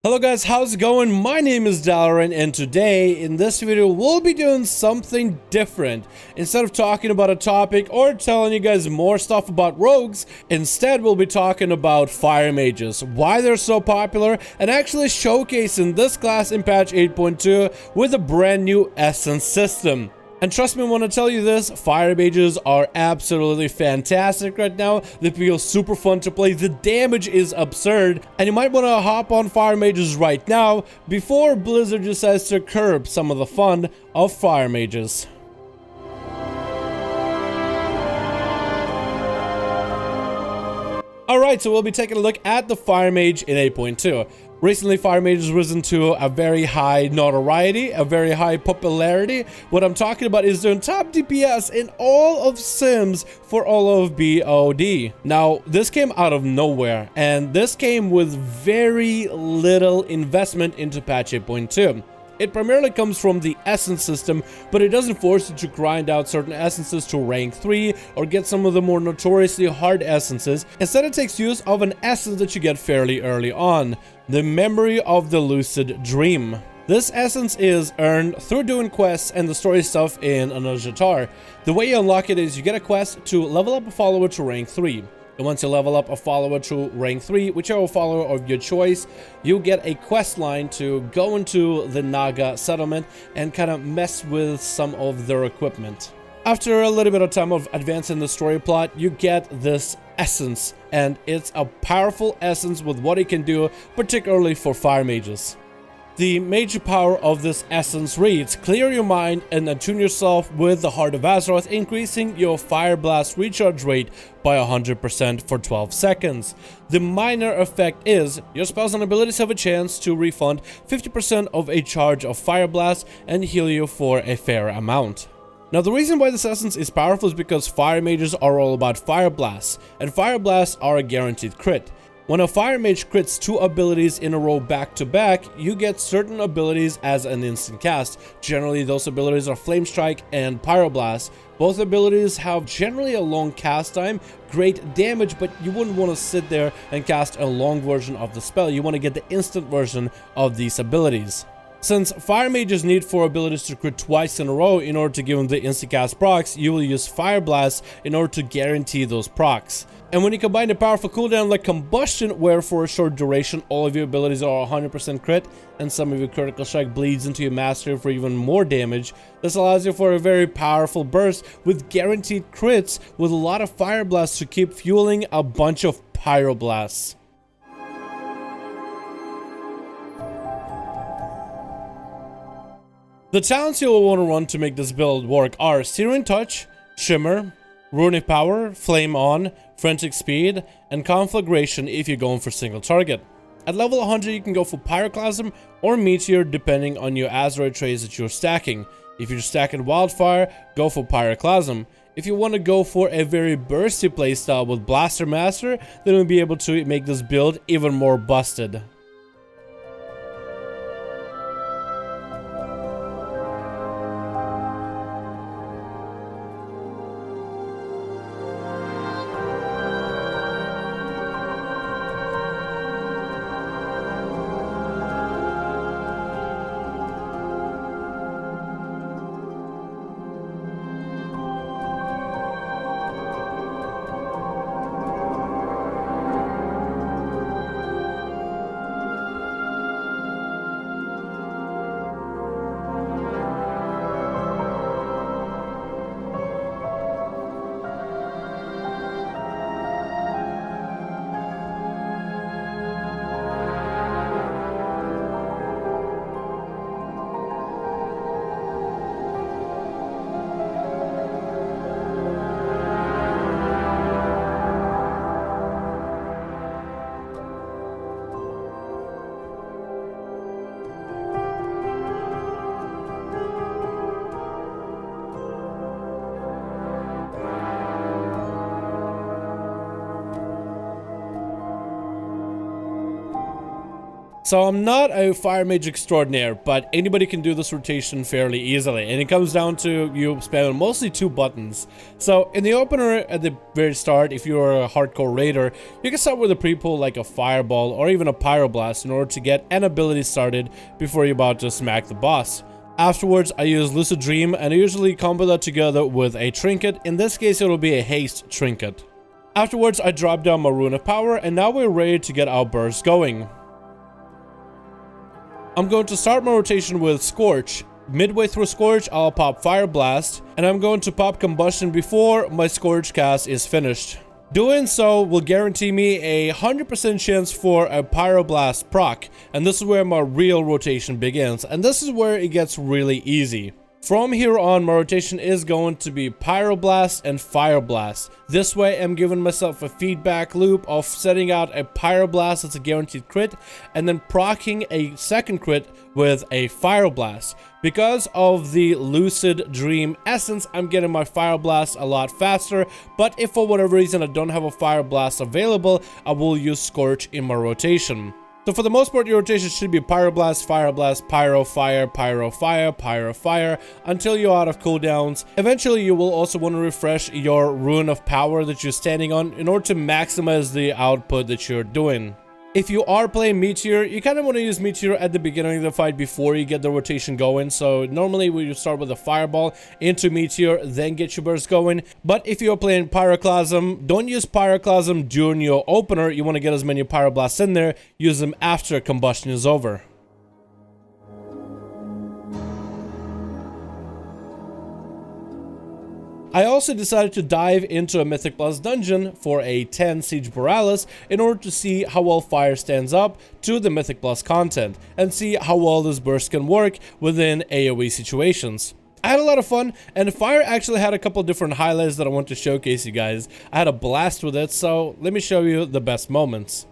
Hello guys, how's it going? My name is Dalaran, and today in this video we'll be doing something different. Instead of talking about a topic or telling you guys more stuff about rogues, instead we'll be talking about fire mages, why they're so popular, and actually showcasing this class in patch 8.2 with a brand new essence system. And trust me when I tell you this, fire mages are absolutely fantastic right now. They feel super fun to play, the damage is absurd, and you might want to hop on fire mages right now before Blizzard decides to curb some of the fun of fire mages. Alright, so we'll be taking a look at the fire mage in 8.2. Recently, fire mage has risen to a very high notoriety, a very high popularity. What I'm talking about is doing top DPS in all of Sims for all of BOD. Now, this came out of nowhere, and this came with very little investment into patch 8.2. It primarily comes from the essence system, but it doesn't force you to grind out certain essences to rank 3 or get some of the more notoriously hard essences. Instead, it takes use of an essence that you get fairly early on, the Memory of the Lucid Dream. This essence is earned through doing quests and the story stuff in Anujjatar. The way you unlock it is you get a quest to level up a follower to rank 3. And once you level up a follower to rank 3, whichever follower of your choice, you get a quest line to go into the Naga settlement and kind of mess with some of their equipment. After a little bit of time of advancing the story plot, you get this essence, and it's a powerful essence with what it can do, particularly for fire mages. The major power of this essence reads, clear your mind and attune yourself with the Heart of Azeroth, increasing your Fire Blast recharge rate by 100% for 12 seconds. The minor effect is, your spells and abilities have a chance to refund 50% of a charge of Fire Blast and heal you for a fair amount. Now, the reason why this essence is powerful is because fire mages are all about Fire Blasts, and Fire Blasts are a guaranteed crit. When a fire mage crits 2 abilities in a row back to back, you get certain abilities as an instant cast. Generally, those abilities are Flame Strike and Pyroblast. Both abilities have generally a long cast time, great damage, but you wouldn't want to sit there and cast a long version of the spell. You want to get the instant version of these abilities. Since fire mages need 4 abilities to crit twice in a row in order to give them the instant cast procs, you will use Fire Blast in order to guarantee those procs. And when you combine a powerful cooldown like Combustion, where for a short duration all of your abilities are 100% crit, and some of your critical strike bleeds into your mastery for even more damage, this allows you for a very powerful burst with guaranteed crits with a lot of Fire Blasts to keep fueling a bunch of Pyroblasts. The talents you'll want to run to make this build work are Searing Touch, Shimmer, Runic Power, Flame On, Frantic Speed, and Conflagration if you're going for single target. At level 100 you can go for Pyroclasm or Meteor depending on your Azeroth traits that you're stacking. If you're stacking Wildfire, go for Pyroclasm. If you want to go for a very bursty playstyle with Blaster Master, then you'll be able to make this build even more busted. So I'm not a fire mage extraordinaire, but anybody can do this rotation fairly easily, and it comes down to you spamming mostly 2 buttons. So in the opener at the very start, if you're a hardcore raider, you can start with a pre-pull like a fireball or even a pyroblast in order to get an ability started before you're about to smack the boss. Afterwards, I use Lucid Dream, and I usually combo that together with a trinket. In this case, it'll be a haste trinket. Afterwards, I drop down my Rune of Power, and now we're ready to get our burst going. I'm going to start my rotation with Scorch. Midway through Scorch, I'll pop Fire Blast, and I'm going to pop Combustion before my Scorch cast is finished. Doing so will guarantee me a 100% chance for a Pyroblast proc, and this is where my real rotation begins, and this is where it gets really easy. From here on, my rotation is going to be Pyroblast and Fireblast. This way, I'm giving myself a feedback loop of setting out a Pyroblast that's a guaranteed crit, and then proccing a second crit with a Fireblast. Because of the Lucid Dream essence, I'm getting my Fireblast a lot faster, but if for whatever reason I don't have a Fireblast available, I will use Scorch in my rotation. So for the most part, your rotation should be Pyroblast, Fireblast, Pyro, Fire, Pyro, Fire, Pyro, Fire, until you're out of cooldowns. Eventually, you will also want to refresh your Rune of Power that you're standing on in order to maximize the output that you're doing. If you are playing Meteor, you kind of want to use Meteor at the beginning of the fight before you get the rotation going. So normally we start with a Fireball into Meteor, then get your burst going. But if you're playing Pyroclasm, don't use Pyroclasm during your opener. You want to get as many Pyroblasts in there. Use them after combustion is over. I also decided to dive into a Mythic Plus dungeon for a 10 Siege Borealis in order to see how well fire stands up to the Mythic Plus content and see how well this burst can work within AoE situations. I had a lot of fun, and fire actually had a couple different highlights that I want to showcase you guys. I had a blast with it, so let me show you the best moments.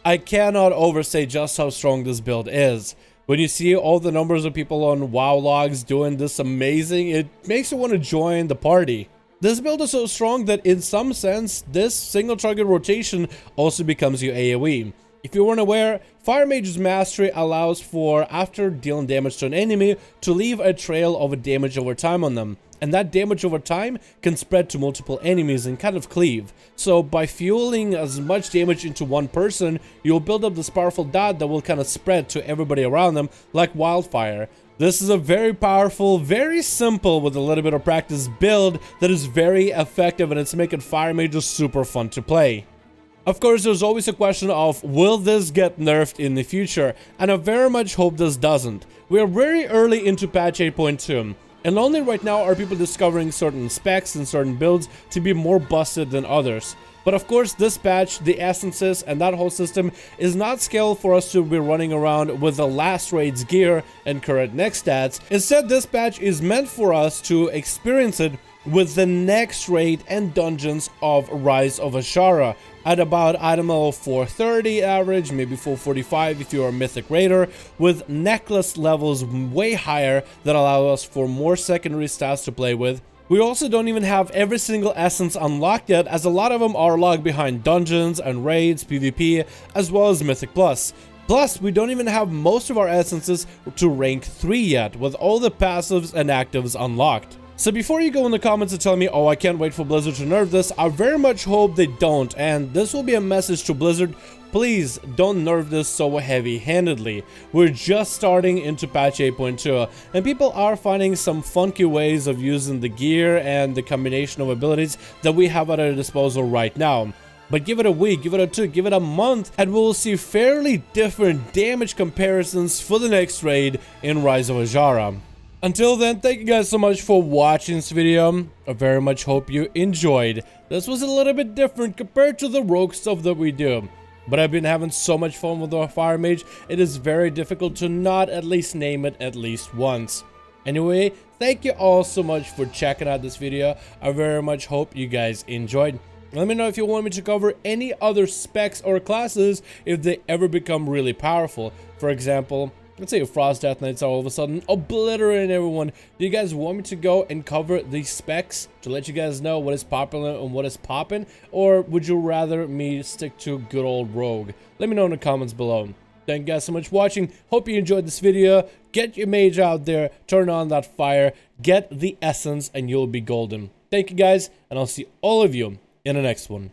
I cannot overstate just how strong this build is. When you see all the numbers of people on WoW logs doing this amazing, it makes you want to join the party. This build is so strong that in some sense, this single target rotation also becomes your AoE. If you weren't aware, Fire Mage's Mastery allows for, after dealing damage to an enemy, to leave a trail of a damage over time on them. And that damage over time can spread to multiple enemies and kind of cleave. So by fueling as much damage into one person, you'll build up this powerful dot that will kind of spread to everybody around them like wildfire. This is a very powerful, very simple, with a little bit of practice build that is very effective, and it's making Fire Mages super fun to play. Of course, there's always a question of, will this get nerfed in the future? And I very much hope this doesn't. We are very early into patch 8.2. And only right now are people discovering certain specs and certain builds to be more busted than others. But of course, this patch, the essences, and that whole system is not scaled for us to be running around with the last raid's gear and current next stats. Instead, this patch is meant for us to experience it with the next raid and dungeons of Rise of Azshara at about, I don't know, 430 average, maybe 445 if you're a Mythic Raider, with necklace levels way higher that allow us for more secondary stats to play with We also don't even have every single essence unlocked yet, as a lot of them are locked behind dungeons and raids, PvP, as well as Mythic Plus. Plus, we don't even have most of our essences to rank 3 yet, with all the passives and actives unlocked. So before you go in the comments and tell me, oh, I can't wait for Blizzard to nerf this, I very much hope they don't, and this will be a message to Blizzard. Please don't nerf this so heavy-handedly. We're just starting into patch 8.2, and people are finding some funky ways of using the gear and the combination of abilities that we have at our disposal right now. But give it a week, give it a 2, give it a month, and we'll see fairly different damage comparisons for the next raid in Rise of Azara. Until then, thank you guys so much for watching this video. I very much hope you enjoyed. This was a little bit different compared to the rogue stuff that we do. But I've been having so much fun with our Fire Mage, it is very difficult to not at least name it at least once. Anyway, thank you all so much for checking out this video. I very much hope you guys enjoyed. Let me know if you want me to cover any other specs or classes if they ever become really powerful. For example, let's say if Frost Death Knights are all of a sudden obliterating everyone. Do you guys want me to go and cover these specs to let you guys know what is popular and what is popping? Or would you rather me stick to good old Rogue? Let me know in the comments below. Thank you guys so much for watching. Hope you enjoyed this video. Get your mage out there, turn on that fire, get the essence, and you'll be golden. Thank you guys, and I'll see all of you in the next one.